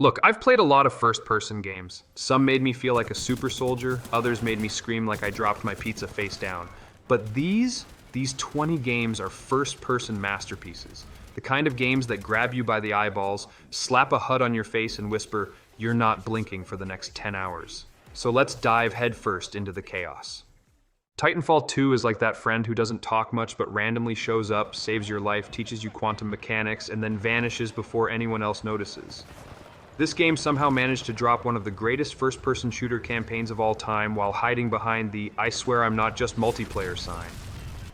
Look, I've played a lot of first-person games. Some made me feel like a super soldier, others made me scream like I dropped my pizza face down. But these 20 games are first-person masterpieces. The kind of games that grab you by the eyeballs, slap a HUD on your face and whisper, "You're not blinking for the next 10 hours." So let's dive headfirst into the chaos. Titanfall 2 is like that friend who doesn't talk much but randomly shows up, saves your life, teaches you quantum mechanics, and then vanishes before anyone else notices. This game somehow managed to drop one of the greatest first-person shooter campaigns of all time while hiding behind the "I swear I'm not just multiplayer" sign.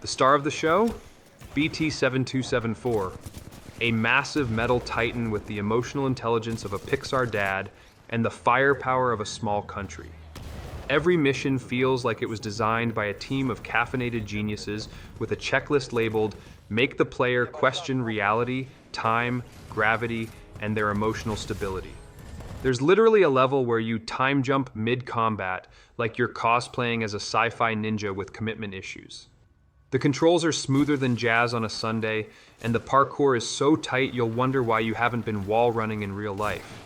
The star of the show? BT-7274, a massive metal titan with the emotional intelligence of a Pixar dad and the firepower of a small country. Every mission feels like it was designed by a team of caffeinated geniuses with a checklist labeled "Make the player question reality, time, gravity, and their emotional stability." There's literally a level where you time jump mid-combat, like you're cosplaying as a sci-fi ninja with commitment issues. The controls are smoother than jazz on a Sunday, and the parkour is so tight you'll wonder why you haven't been wall running in real life.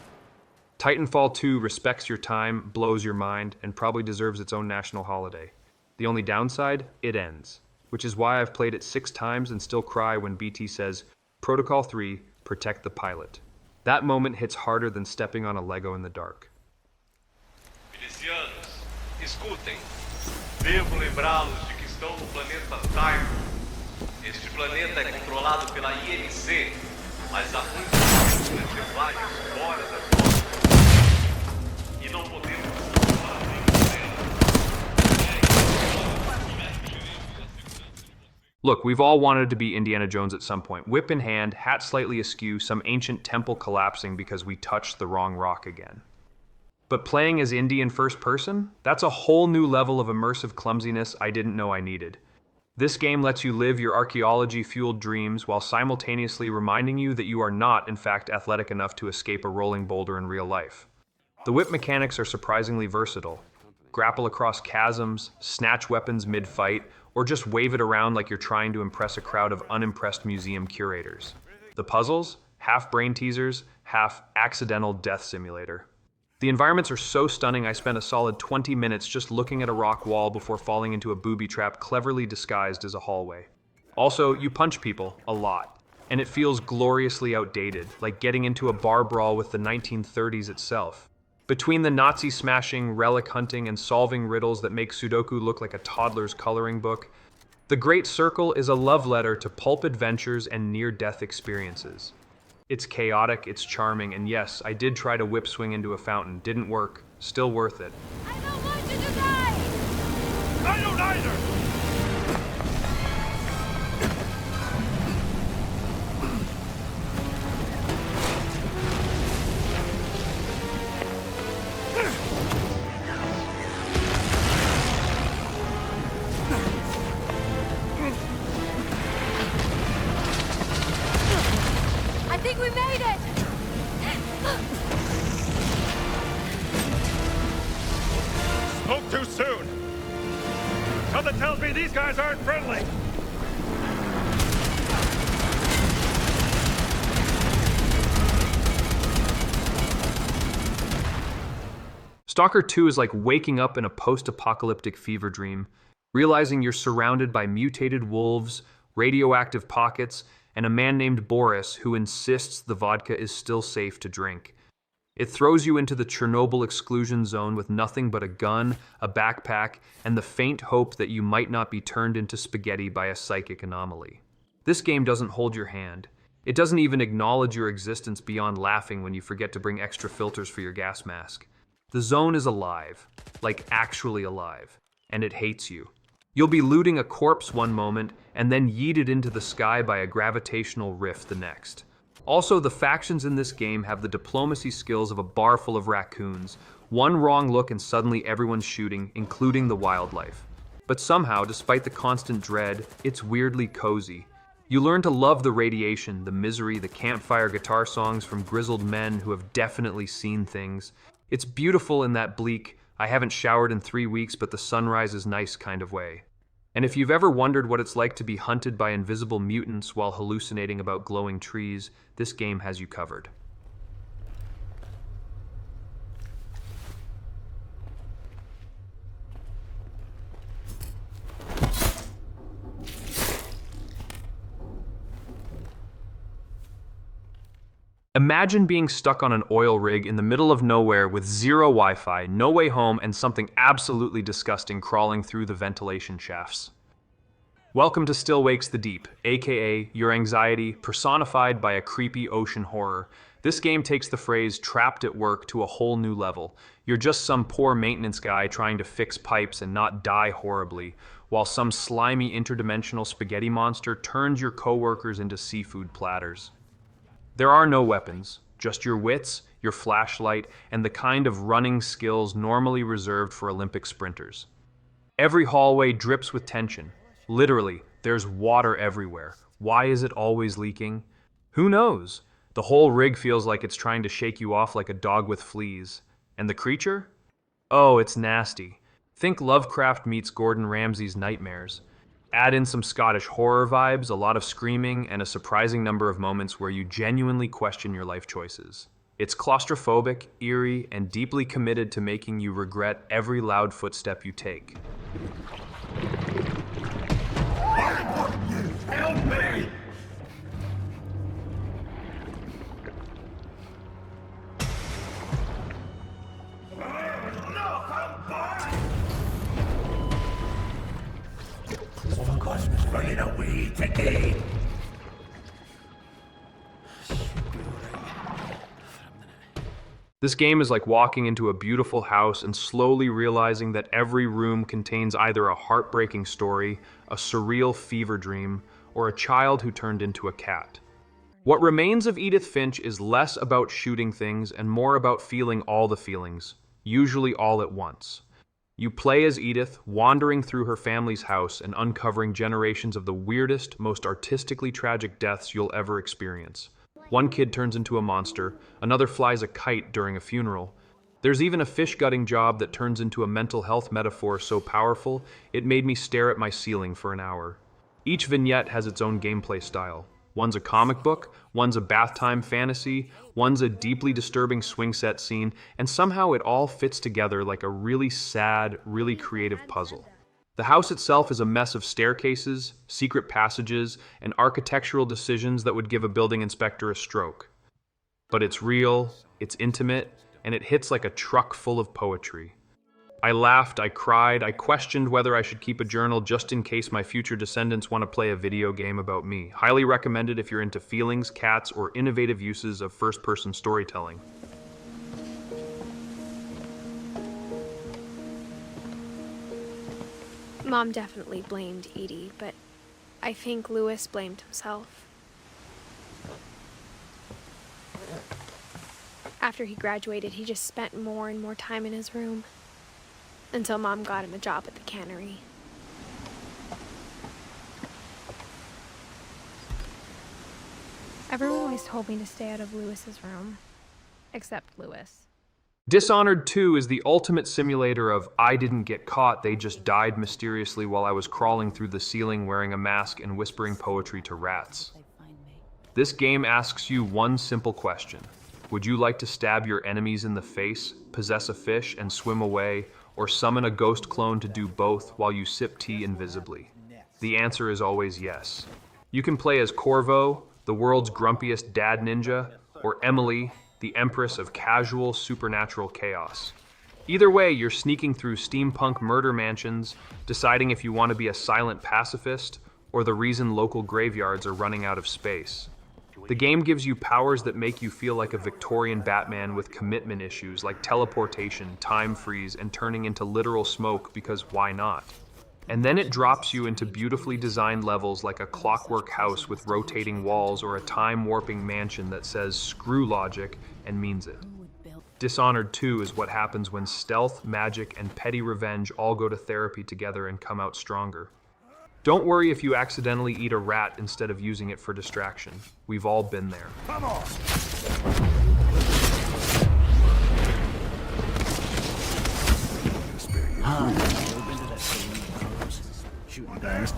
Titanfall 2 respects your time, blows your mind, and probably deserves its own national holiday. The only downside? It ends. Which is why I've played it 6 times and still cry when BT says, "Protocol 3, protect the pilot." That moment hits harder than stepping on a Lego in the dark. Milicianos, escutem. Devo lembrá-los de que estão no planeta Titan. Este planeta é controlado pela INC, mas há muitos necessários fora das normas. E não podemos falar Look, we've all wanted to be Indiana Jones at some point. Whip in hand, hat slightly askew, some ancient temple collapsing because we touched the wrong rock again. But playing as Indy in first person? That's a whole new level of immersive clumsiness I didn't know I needed. This game lets you live your archaeology-fueled dreams while simultaneously reminding you that you are not, in fact, athletic enough to escape a rolling boulder in real life. The whip mechanics are surprisingly versatile. Grapple across chasms, snatch weapons mid-fight, or just wave it around like you're trying to impress a crowd of unimpressed museum curators. The puzzles? Half brain teasers, half accidental death simulator. The environments are so stunning I spent a solid 20 minutes just looking at a rock wall before falling into a booby trap cleverly disguised as a hallway. Also, you punch people, a lot. And it feels gloriously outdated, like getting into a bar brawl with the 1930s itself. Between the Nazi smashing, relic hunting, and solving riddles that make Sudoku look like a toddler's coloring book, The Great Circle is a love letter to pulp adventures and near-death experiences. It's chaotic, it's charming, and yes, I did try to whip swing into a fountain. Didn't work. Still worth it. I don't want you to die! I don't either! I think we made it! Spoke too soon! Something tells me these guys aren't friendly! Stalker 2 is like waking up in a post-apocalyptic fever dream, realizing you're surrounded by mutated wolves, radioactive pockets, and a man named Boris who insists the vodka is still safe to drink. It throws you into the Chernobyl exclusion zone with nothing but a gun, a backpack, and the faint hope that you might not be turned into spaghetti by a psychic anomaly. This game doesn't hold your hand. It doesn't even acknowledge your existence beyond laughing when you forget to bring extra filters for your gas mask. The zone is alive, like actually alive, and it hates you. You'll be looting a corpse one moment and then yeeted into the sky by a gravitational rift the next. Also, the factions in this game have the diplomacy skills of a bar full of raccoons. One wrong look and suddenly everyone's shooting, including the wildlife. But somehow, despite the constant dread, it's weirdly cozy. You learn to love the radiation, the misery, the campfire guitar songs from grizzled men who have definitely seen things. It's beautiful in that bleak, I haven't showered in 3 weeks but the sunrise is nice kind of way. And if you've ever wondered what it's like to be hunted by invisible mutants while hallucinating about glowing trees, this game has you covered. Imagine being stuck on an oil rig in the middle of nowhere with zero Wi-Fi, no way home, and something absolutely disgusting crawling through the ventilation shafts. Welcome to Still Wakes the Deep, aka your anxiety personified by a creepy ocean horror. This game takes the phrase trapped at work to a whole new level. You're just some poor maintenance guy trying to fix pipes and not die horribly, while some slimy interdimensional spaghetti monster turns your coworkers into seafood platters. There are no weapons, just your wits, your flashlight, and the kind of running skills normally reserved for Olympic sprinters. Every hallway drips with tension. Literally, there's water everywhere. Why is it always leaking? Who knows? The whole rig feels like it's trying to shake you off like a dog with fleas. And the creature? Oh, it's nasty. Think Lovecraft meets Gordon Ramsay's nightmares. Add in some Scottish horror vibes, a lot of screaming, and a surprising number of moments where you genuinely question your life choices. It's claustrophobic, eerie, and deeply committed to making you regret every loud footstep you take. Help me! Running away today. This game is like walking into a beautiful house and slowly realizing that every room contains either a heartbreaking story, a surreal fever dream, or a child who turned into a cat. What remains of Edith Finch is less about shooting things and more about feeling all the feelings, usually all at once. You play as Edith, wandering through her family's house and uncovering generations of the weirdest, most artistically tragic deaths you'll ever experience. One kid turns into a monster, another flies a kite during a funeral. There's even a fish-gutting job that turns into a mental health metaphor so powerful, it made me stare at my ceiling for an hour. Each vignette has its own gameplay style. One's a comic book, one's a bath time fantasy, one's a deeply disturbing swing set scene, and somehow it all fits together like a really sad, really creative puzzle. The house itself is a mess of staircases, secret passages, and architectural decisions that would give a building inspector a stroke. But it's real, it's intimate, and it hits like a truck full of poetry. I laughed, I cried, I questioned whether I should keep a journal just in case my future descendants want to play a video game about me. Highly recommended if you're into feelings, cats, or innovative uses of first-person storytelling. Mom definitely blamed Edie, but I think Louis blamed himself. After he graduated, he just spent more and more time in his room. Until Mom got him a job at the cannery. Everyone always told me to stay out of Louis's room. Except Louis. Dishonored 2 is the ultimate simulator of I didn't get caught, they just died mysteriously while I was crawling through the ceiling wearing a mask and whispering poetry to rats. This game asks you one simple question. Would you like to stab your enemies in the face, possess a fish and swim away, or summon a ghost clone to do both while you sip tea invisibly? The answer is always yes. You can play as Corvo, the world's grumpiest dad ninja, or Emily, the empress of casual supernatural chaos. Either way, you're sneaking through steampunk murder mansions, deciding if you want to be a silent pacifist, or the reason local graveyards are running out of space. The game gives you powers that make you feel like a Victorian Batman with commitment issues like teleportation, time freeze, and turning into literal smoke because why not? And then it drops you into beautifully designed levels like a clockwork house with rotating walls or a time-warping mansion that says screw logic and means it. Dishonored 2 is what happens when stealth, magic, and petty revenge all go to therapy together and come out stronger. Don't worry if you accidentally eat a rat instead of using it for distraction. We've all been there. Come on! Shooting guys.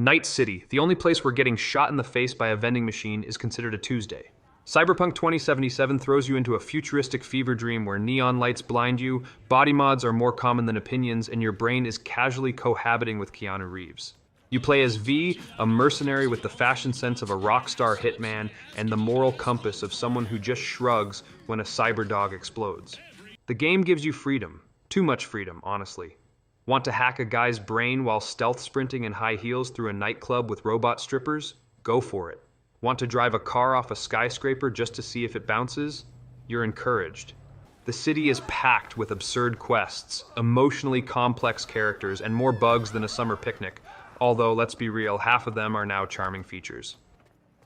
Night City, the only place where getting shot in the face by a vending machine is considered a Tuesday. Cyberpunk 2077 throws you into a futuristic fever dream where neon lights blind you, body mods are more common than opinions, and your brain is casually cohabiting with Keanu Reeves. You play as V, a mercenary with the fashion sense of a rock star hitman and the moral compass of someone who just shrugs when a cyber dog explodes. The game gives you freedom. Too much freedom, honestly. Want to hack a guy's brain while stealth sprinting in high heels through a nightclub with robot strippers? Go for it. Want to drive a car off a skyscraper just to see if it bounces? You're encouraged. The city is packed with absurd quests, emotionally complex characters, and more bugs than a summer picnic. Although, let's be real, half of them are now charming features.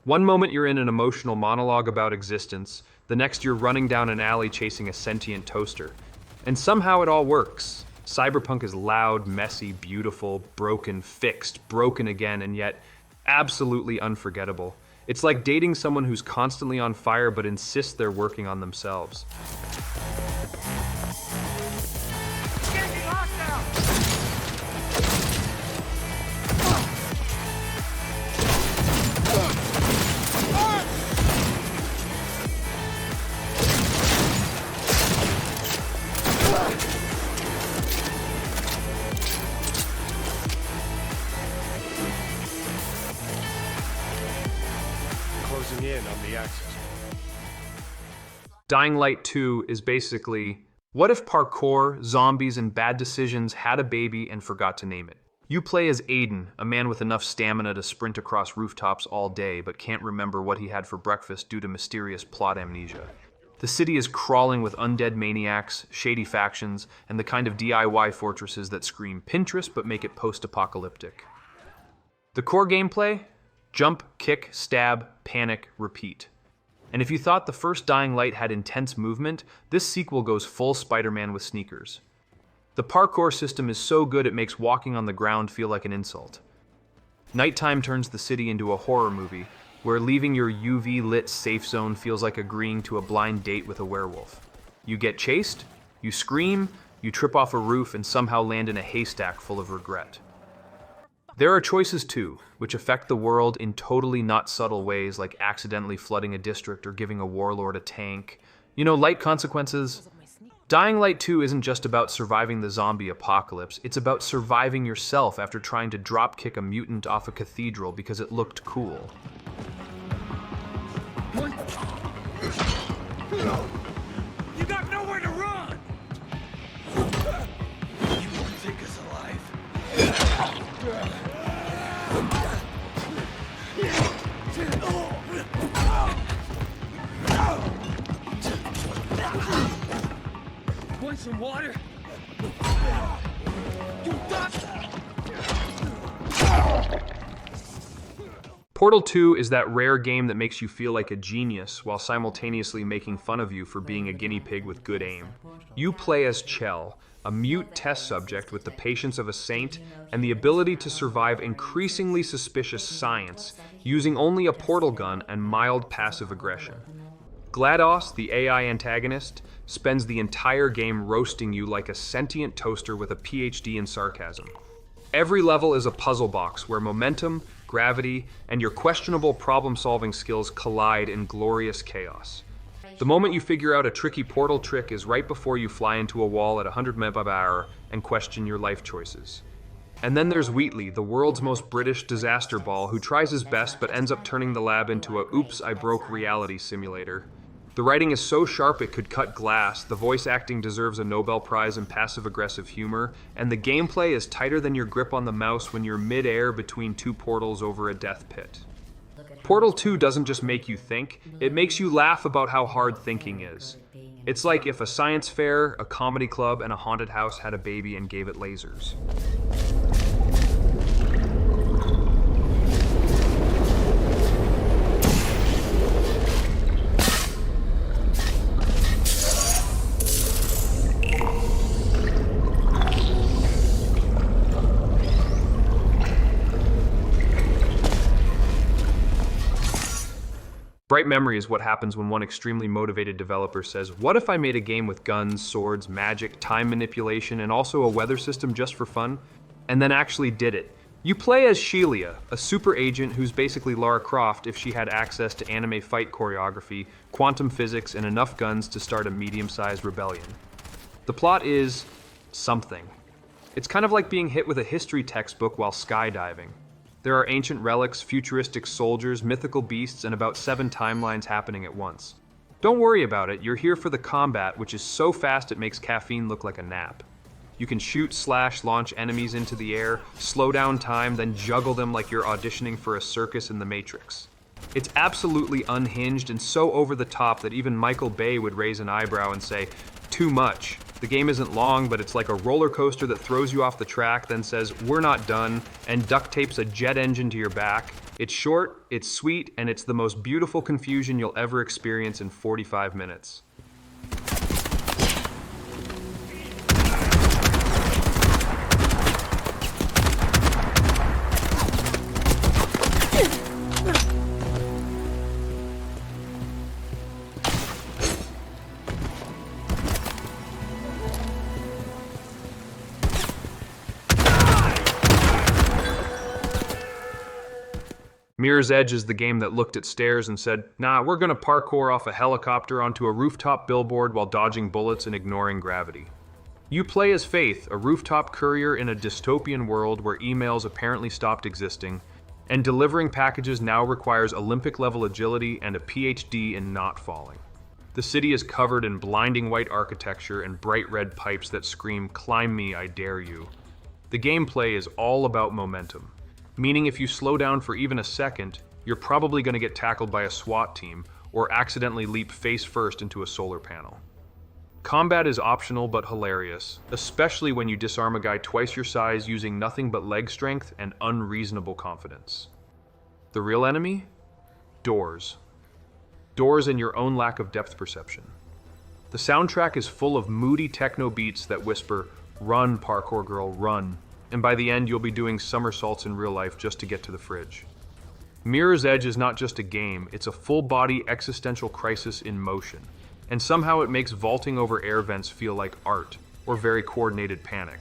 One moment you're in an emotional monologue about existence, the next you're running down an alley chasing a sentient toaster. And somehow it all works. Cyberpunk is loud, messy, beautiful, broken, fixed, broken again, and yet absolutely unforgettable. It's like dating someone who's constantly on fire but insists they're working on themselves. Closing in on the axis. Dying Light 2 is basically, what if parkour, zombies, and bad decisions had a baby and forgot to name it? You play as Aiden, a man with enough stamina to sprint across rooftops all day but can't remember what he had for breakfast due to mysterious plot amnesia. The city is crawling with undead maniacs, shady factions, and the kind of DIY fortresses that scream Pinterest but make it post-apocalyptic. The core gameplay? Jump, kick, stab, panic, repeat. And if you thought the first Dying Light had intense movement, this sequel goes full Spider-Man with sneakers. The parkour system is so good it makes walking on the ground feel like an insult. Nighttime turns the city into a horror movie, where leaving your UV-lit safe zone feels like agreeing to a blind date with a werewolf. You get chased, you scream, you trip off a roof and somehow land in a haystack full of regret. There are choices too, which affect the world in totally not subtle ways like accidentally flooding a district or giving a warlord a tank. You know, light consequences. Dying Light 2 isn't just about surviving the zombie apocalypse, it's about surviving yourself after trying to dropkick a mutant off a cathedral because it looked cool. You got nowhere to run! You won't take us alive. Want some water? You got Portal 2 is that rare game that makes you feel like a genius while simultaneously making fun of you for being a guinea pig with good aim. You play as Chell, a mute test subject with the patience of a saint and the ability to survive increasingly suspicious science using only a portal gun and mild passive aggression. GLaDOS, the AI antagonist, spends the entire game roasting you like a sentient toaster with a PhD in sarcasm. Every level is a puzzle box where momentum, gravity, and your questionable problem-solving skills collide in glorious chaos. The moment you figure out a tricky portal trick is right before you fly into a wall at 100 mph and question your life choices. And then there's Wheatley, the world's most British disaster ball who tries his best but ends up turning the lab into a oops, I broke reality simulator. The writing is so sharp it could cut glass, the voice acting deserves a Nobel Prize in passive-aggressive humor, and the gameplay is tighter than your grip on the mouse when you're mid-air between two portals over a death pit. Portal 2 doesn't just make you think, it makes you laugh about how hard thinking is. It's like if a science fair, a comedy club, and a haunted house had a baby and gave it lasers. Bright memory is what happens when one extremely motivated developer says, what if I made a game with guns, swords, magic, time manipulation, and also a weather system just for fun? And then actually did it. You play as Shelia, a super agent who's basically Lara Croft if she had access to anime fight choreography, quantum physics, and enough guns to start a medium-sized rebellion. The plot is something. It's kind of like being hit with a history textbook while skydiving. There are ancient relics, futuristic soldiers, mythical beasts, and about 7 timelines happening at once. Don't worry about it, you're here for the combat, which is so fast it makes caffeine look like a nap. You can shoot, slash, launch enemies into the air, slow down time, then juggle them like you're auditioning for a circus in the Matrix. It's absolutely unhinged and so over the top that even Michael Bay would raise an eyebrow and say, too much. The game isn't long, but it's like a roller coaster that throws you off the track, then says, we're not done, and duct tapes a jet engine to your back. It's short, it's sweet, and it's the most beautiful confusion you'll ever experience in 45 minutes. Mirror's Edge is the game that looked at stairs and said, nah, we're gonna parkour off a helicopter onto a rooftop billboard while dodging bullets and ignoring gravity. You play as Faith, a rooftop courier in a dystopian world where emails apparently stopped existing, and delivering packages now requires Olympic-level agility and a PhD in not falling. The city is covered in blinding white architecture and bright red pipes that scream, climb me, I dare you. The gameplay is all about momentum. Meaning if you slow down for even a second, you're probably going to get tackled by a SWAT team or accidentally leap face first into a solar panel. Combat is optional but hilarious, especially when you disarm a guy twice your size using nothing but leg strength and unreasonable confidence. The real enemy? Doors. Doors and your own lack of depth perception. The soundtrack is full of moody techno beats that whisper, run, parkour girl, run. And by the end, you'll be doing somersaults in real life just to get to the fridge. Mirror's Edge is not just a game, it's a full-body existential crisis in motion. And somehow it makes vaulting over air vents feel like art, or very coordinated panic.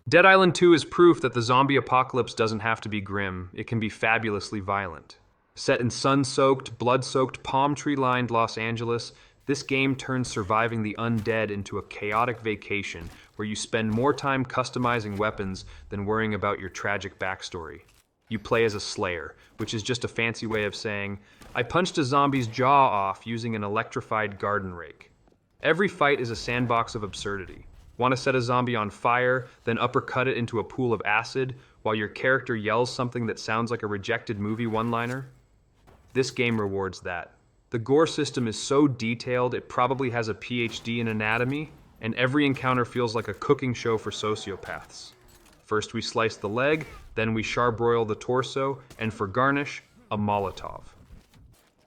Dead Island 2 is proof that the zombie apocalypse doesn't have to be grim, it can be fabulously violent. Set in sun-soaked, blood-soaked, palm tree-lined Los Angeles, this game turns surviving the undead into a chaotic vacation where you spend more time customizing weapons than worrying about your tragic backstory. You play as a slayer, which is just a fancy way of saying, I punched a zombie's jaw off using an electrified garden rake. Every fight is a sandbox of absurdity. Want to set a zombie on fire, then uppercut it into a pool of acid, while your character yells something that sounds like a rejected movie one-liner? This game rewards that. The gore system is so detailed it probably has a PhD in anatomy, and every encounter feels like a cooking show for sociopaths. First we slice the leg, then we charbroil the torso, and for garnish, a Molotov.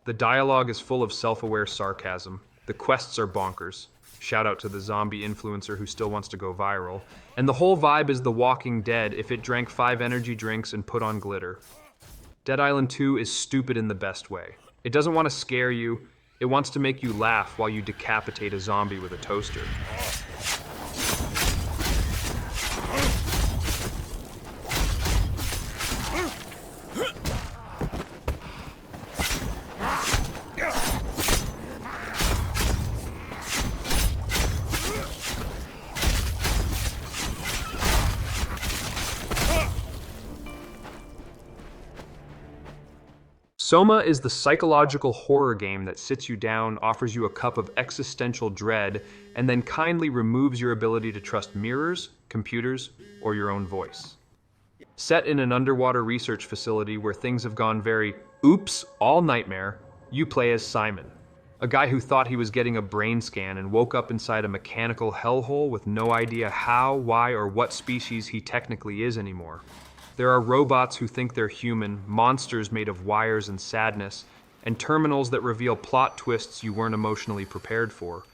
The dialogue is full of self-aware sarcasm. The quests are bonkers. Shout out to the zombie influencer who still wants to go viral. And the whole vibe is The Walking Dead if it drank 5 energy drinks and put on glitter. Dead Island 2 is stupid in the best way. It doesn't want to scare you, it wants to make you laugh while you decapitate a zombie with a toaster. Soma is the psychological horror game that sits you down, offers you a cup of existential dread, and then kindly removes your ability to trust mirrors, computers, or your own voice. Set in an underwater research facility where things have gone very oops, all nightmare, you play as Simon, a guy who thought he was getting a brain scan and woke up inside a mechanical hellhole with no idea how, why, or what species he technically is anymore. There are robots who think they're human, monsters made of wires and sadness, and terminals that reveal plot twists you weren't emotionally prepared for.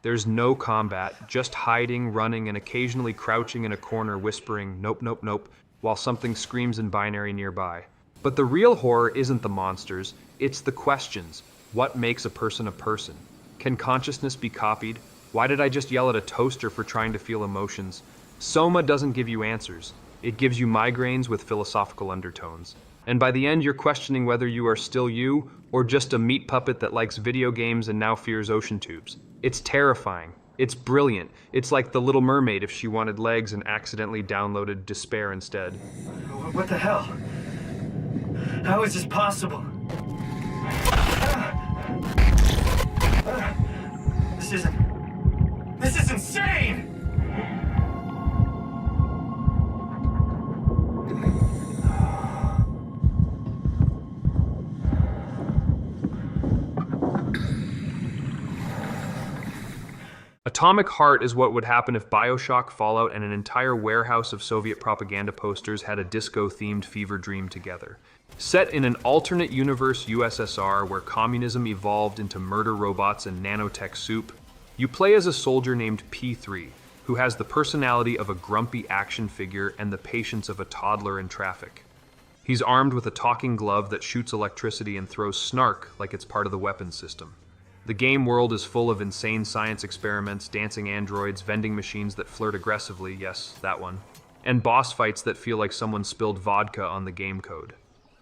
There's no combat, just hiding, running, and occasionally crouching in a corner whispering, "Nope, nope, nope," while something screams in binary nearby. But the real horror isn't the monsters, it's the questions. What makes a person a person? Can consciousness be copied? Why did I just yell at a toaster for trying to feel emotions? Soma doesn't give you answers. It gives you migraines with philosophical undertones. And by the end, you're questioning whether you are still you, or just a meat puppet that likes video games and now fears ocean tubes. It's terrifying. It's brilliant. It's like The Little Mermaid if she wanted legs and accidentally downloaded Despair instead. What the hell? How is this possible? This is insane! Atomic Heart is what would happen if Bioshock, Fallout, and an entire warehouse of Soviet propaganda posters had a disco-themed fever dream together. Set in an alternate universe USSR where communism evolved into murder robots and nanotech soup, you play as a soldier named P3, who has the personality of a grumpy action figure and the patience of a toddler in traffic. He's armed with a talking glove that shoots electricity and throws snark like it's part of the weapons system. The game world is full of insane science experiments, dancing androids, vending machines that flirt aggressively, yes, that one, and boss fights that feel like someone spilled vodka on the game code.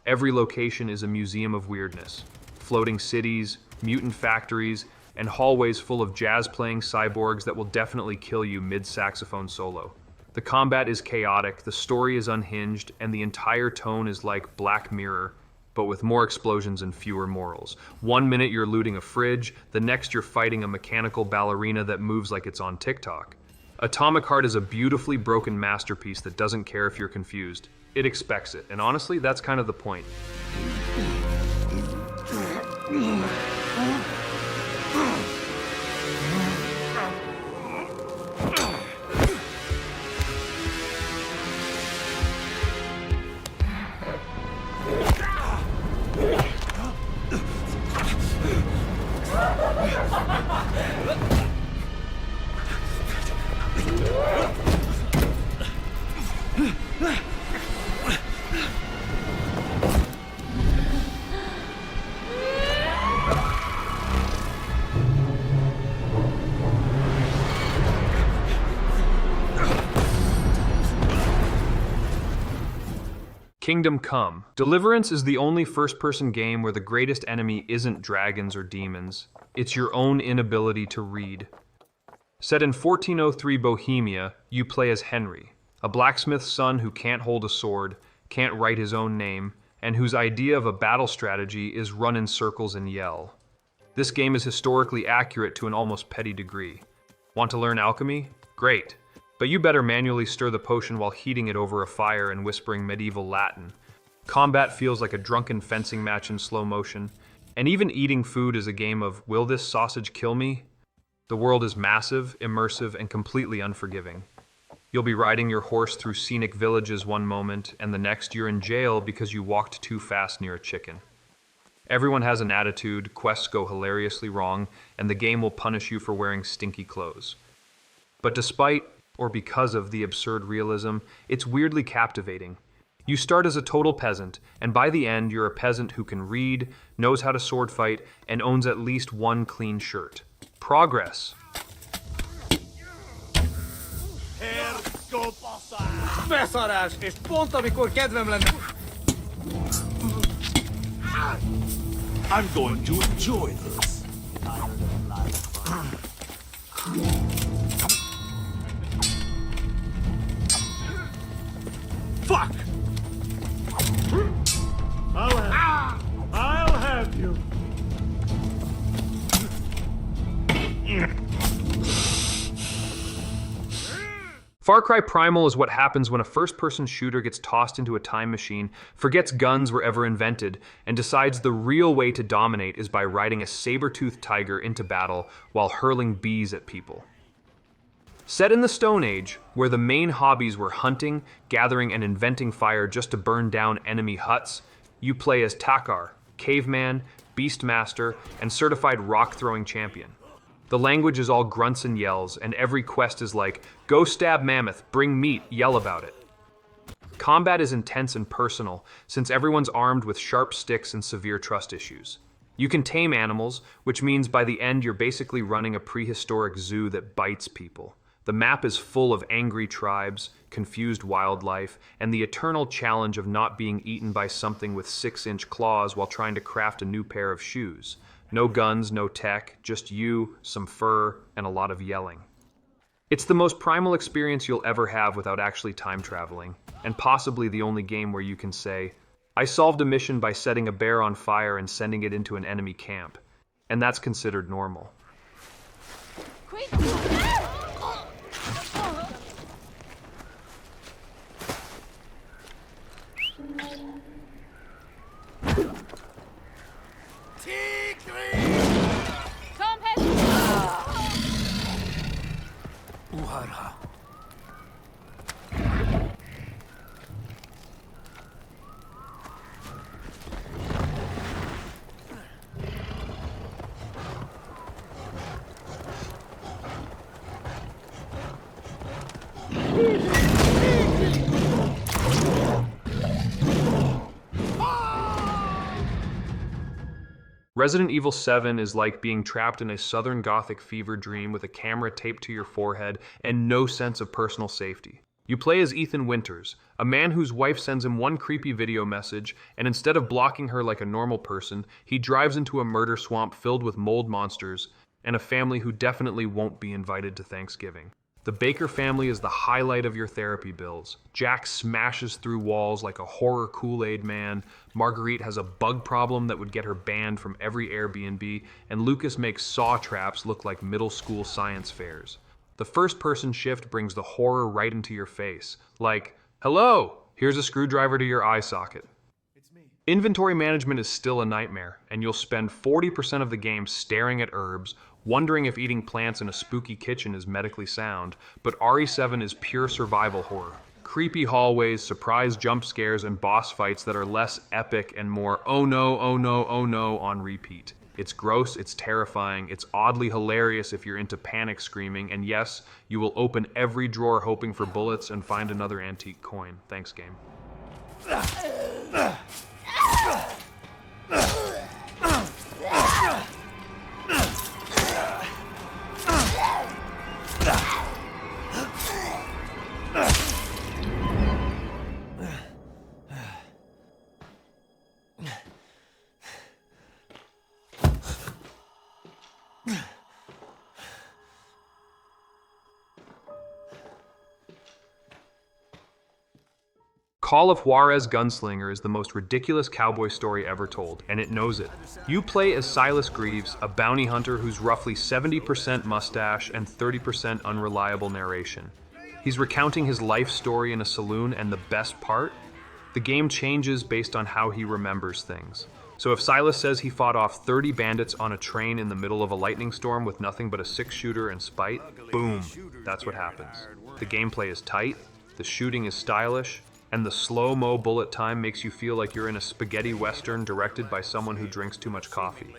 Every location is a museum of weirdness. Floating cities, mutant factories, and hallways full of jazz-playing cyborgs that will definitely kill you mid-saxophone solo. The combat is chaotic, the story is unhinged, and the entire tone is like Black Mirror, but with more explosions and fewer morals. 1 minute you're looting a fridge, the next you're fighting a mechanical ballerina that moves like it's on TikTok. Atomic Heart is a beautifully broken masterpiece that doesn't care if you're confused. It expects it, and honestly, that's kind of the point. Kingdom Come. Deliverance is the only first-person game where the greatest enemy isn't dragons or demons. It's your own inability to read. Set in 1403 Bohemia, you play as Henry, a blacksmith's son who can't hold a sword, can't write his own name, and whose idea of a battle strategy is run in circles and yell. This game is historically accurate to an almost petty degree. Want to learn alchemy? Great. But you better manually stir the potion while heating it over a fire and whispering medieval Latin. Combat feels like a drunken fencing match in slow motion, and even eating food is a game of, will this sausage kill me? The world is massive, immersive, and completely unforgiving. You'll be riding your horse through scenic villages one moment, and the next you're in jail because you walked too fast near a chicken. Everyone has an attitude, quests go hilariously wrong, and the game will punish you for wearing stinky clothes. But despite or because of the absurd realism, it's weirdly captivating. You start as a total peasant, and by the end, you're a peasant who can read, knows how to sword fight, and owns at least one clean shirt. Progress. Beszarás, és pont amikor kedvem lenne... I'm going to enjoy this. Fuck! I'll have you. Far Cry Primal is what happens when a first-person shooter gets tossed into a time machine, forgets guns were ever invented, and decides the real way to dominate is by riding a saber-toothed tiger into battle while hurling bees at people. Set in the Stone Age, where the main hobbies were hunting, gathering, and inventing fire just to burn down enemy huts, you play as Takar, caveman, Beastmaster, and certified rock-throwing champion. The language is all grunts and yells, and every quest is like, go stab mammoth, bring meat, yell about it. Combat is intense and personal, since everyone's armed with sharp sticks and severe trust issues. You can tame animals, which means by the end you're basically running a prehistoric zoo that bites people. The map is full of angry tribes, confused wildlife, and the eternal challenge of not being eaten by something with 6-inch claws while trying to craft a new pair of shoes. No guns, no tech, just you, some fur, and a lot of yelling. It's the most primal experience you'll ever have without actually time traveling, and possibly the only game where you can say, I solved a mission by setting a bear on fire and sending it into an enemy camp, and that's considered normal. Quick! Resident Evil 7 is like being trapped in a Southern Gothic fever dream with a camera taped to your forehead and no sense of personal safety. You play as Ethan Winters, a man whose wife sends him one creepy video message, and instead of blocking her like a normal person, he drives into a murder swamp filled with mold monsters and a family who definitely won't be invited to Thanksgiving. The Baker family is the highlight of your therapy bills. Jack smashes through walls like a horror Kool-Aid man, Marguerite has a bug problem that would get her banned from every Airbnb, and Lucas makes saw traps look like middle school science fairs. The first-person shift brings the horror right into your face, like, hello, here's a screwdriver to your eye socket. Inventory management is still a nightmare, and you'll spend 40% of the game staring at herbs, wondering if eating plants in a spooky kitchen is medically sound, but RE7 is pure survival horror. Creepy hallways, surprise jump scares, and boss fights that are less epic and more oh no, oh no, oh no on repeat. It's gross, it's terrifying, it's oddly hilarious if you're into panic screaming, and yes, you will open every drawer hoping for bullets and find another antique coin. Thanks, game. Call of Juarez Gunslinger is the most ridiculous cowboy story ever told, and it knows it. You play as Silas Greaves, a bounty hunter who's roughly 70% mustache and 30% unreliable narration. He's recounting his life story in a saloon, and the best part? The game changes based on how he remembers things. So if Silas says he fought off 30 bandits on a train in the middle of a lightning storm with nothing but a 6-shooter and spite, boom, that's what happens. The gameplay is tight, the shooting is stylish, and the slow-mo bullet time makes you feel like you're in a spaghetti western directed by someone who drinks too much coffee.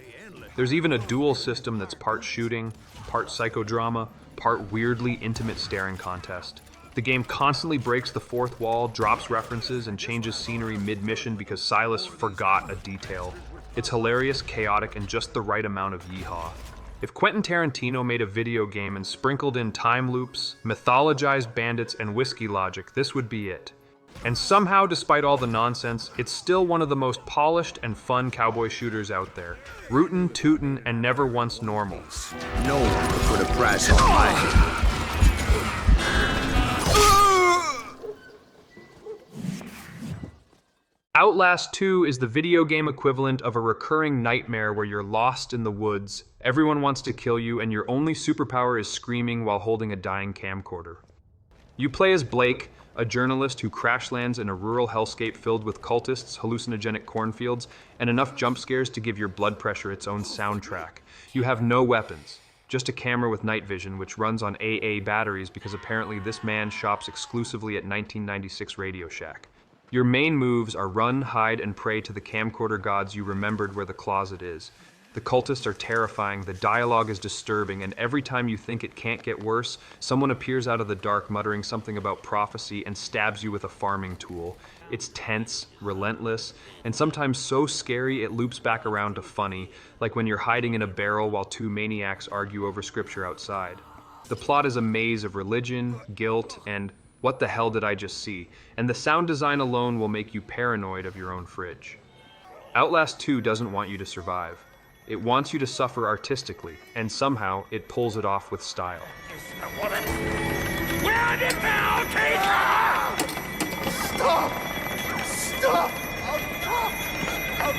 There's even a duel system that's part shooting, part psychodrama, part weirdly intimate staring contest. The game constantly breaks the fourth wall, drops references, and changes scenery mid-mission because Silas forgot a detail. It's hilarious, chaotic, and just the right amount of yeehaw. If Quentin Tarantino made a video game and sprinkled in time loops, mythologized bandits, and whiskey logic, this would be it. And somehow, despite all the nonsense, it's still one of the most polished and fun cowboy shooters out there. Rootin', tootin', and never once normal. No one could put a price on my head. Outlast 2 is the video game equivalent of a recurring nightmare where you're lost in the woods, everyone wants to kill you, and your only superpower is screaming while holding a dying camcorder. You play as Blake, a journalist who crash lands in a rural hellscape filled with cultists, hallucinogenic cornfields, and enough jump scares to give your blood pressure its own soundtrack. You have no weapons, just a camera with night vision which runs on AA batteries because apparently this man shops exclusively at 1996 Radio Shack. Your main moves are run, hide, and pray to the camcorder gods you remembered where the closet is. The cultists are terrifying, the dialogue is disturbing, and every time you think it can't get worse, someone appears out of the dark muttering something about prophecy and stabs you with a farming tool. It's tense, relentless, and sometimes so scary it loops back around to funny, like when you're hiding in a barrel while two maniacs argue over scripture outside. The plot is a maze of religion, guilt, and what the hell did I just see? And the sound design alone will make you paranoid of your own fridge. Outlast 2 doesn't want you to survive. It wants you to suffer artistically, and somehow it pulls it off with style. Where did now take her? Stop! Stop! I'll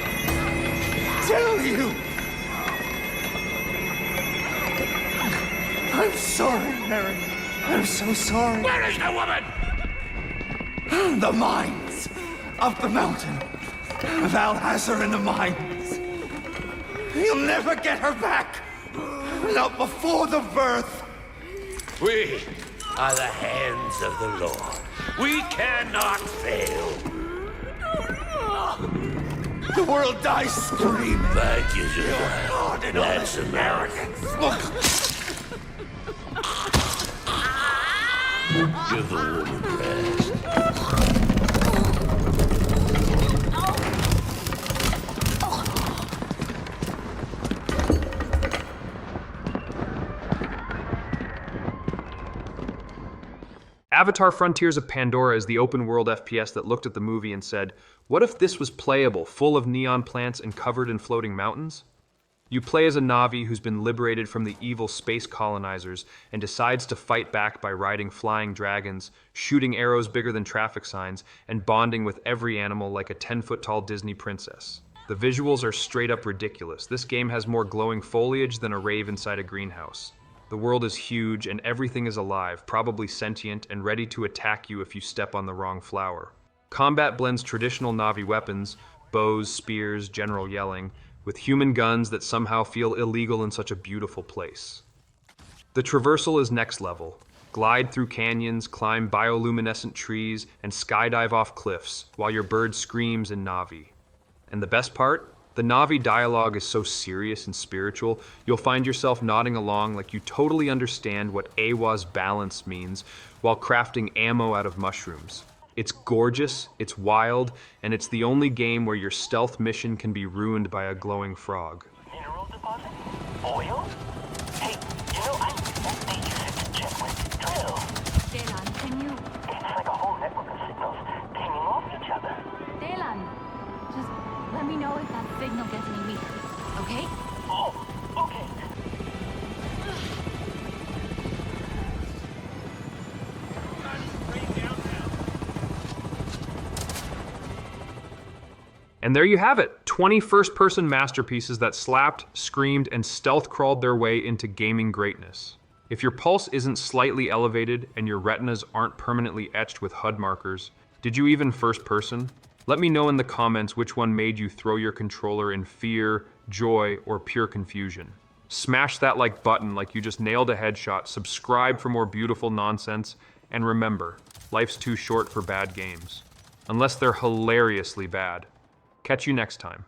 tell you! I'm sorry, Mary. I'm so sorry. Where is the woman? The mines. Up the mountain. Val has her in the mines. He'll never get her back. Not before the birth. We are the hands of the Lord. We cannot fail. The world dies screaming. Thank you, Josiah. That's American. Give the woman rest. Avatar Frontiers of Pandora is the open-world FPS that looked at the movie and said, what if this was playable, full of neon plants and covered in floating mountains? You play as a Na'vi who's been liberated from the evil space colonizers and decides to fight back by riding flying dragons, shooting arrows bigger than traffic signs, and bonding with every animal like a 10-foot-tall Disney princess. The visuals are straight up ridiculous. This game has more glowing foliage than a rave inside a greenhouse. The world is huge and everything is alive, probably sentient and ready to attack you if you step on the wrong flower. Combat blends traditional Na'vi weapons, bows, spears, general yelling, with human guns that somehow feel illegal in such a beautiful place. The traversal is next level. Glide through canyons, climb bioluminescent trees, and skydive off cliffs, while your bird screams in Na'vi. And the best part? The Na'vi dialogue is so serious and spiritual, you'll find yourself nodding along like you totally understand what Awa's balance means while crafting ammo out of mushrooms. It's gorgeous, it's wild, and it's the only game where your stealth mission can be ruined by a glowing frog. Mineral deposit? Oil? Hey, you know, I think you should check with drill. Delan, can you... It's like a whole network of signals pinging off each other. Delan, just let me know if that signal gets any weaker, okay? Oh, okay. And there you have it, 20 first-person masterpieces that slapped, screamed, and stealth-crawled their way into gaming greatness. If your pulse isn't slightly elevated and your retinas aren't permanently etched with HUD markers, did you even first-person? Let me know in the comments which one made you throw your controller in fear, joy, or pure confusion. Smash that like button like you just nailed a headshot, subscribe for more beautiful nonsense, and remember, life's too short for bad games. Unless they're hilariously bad. Catch you next time.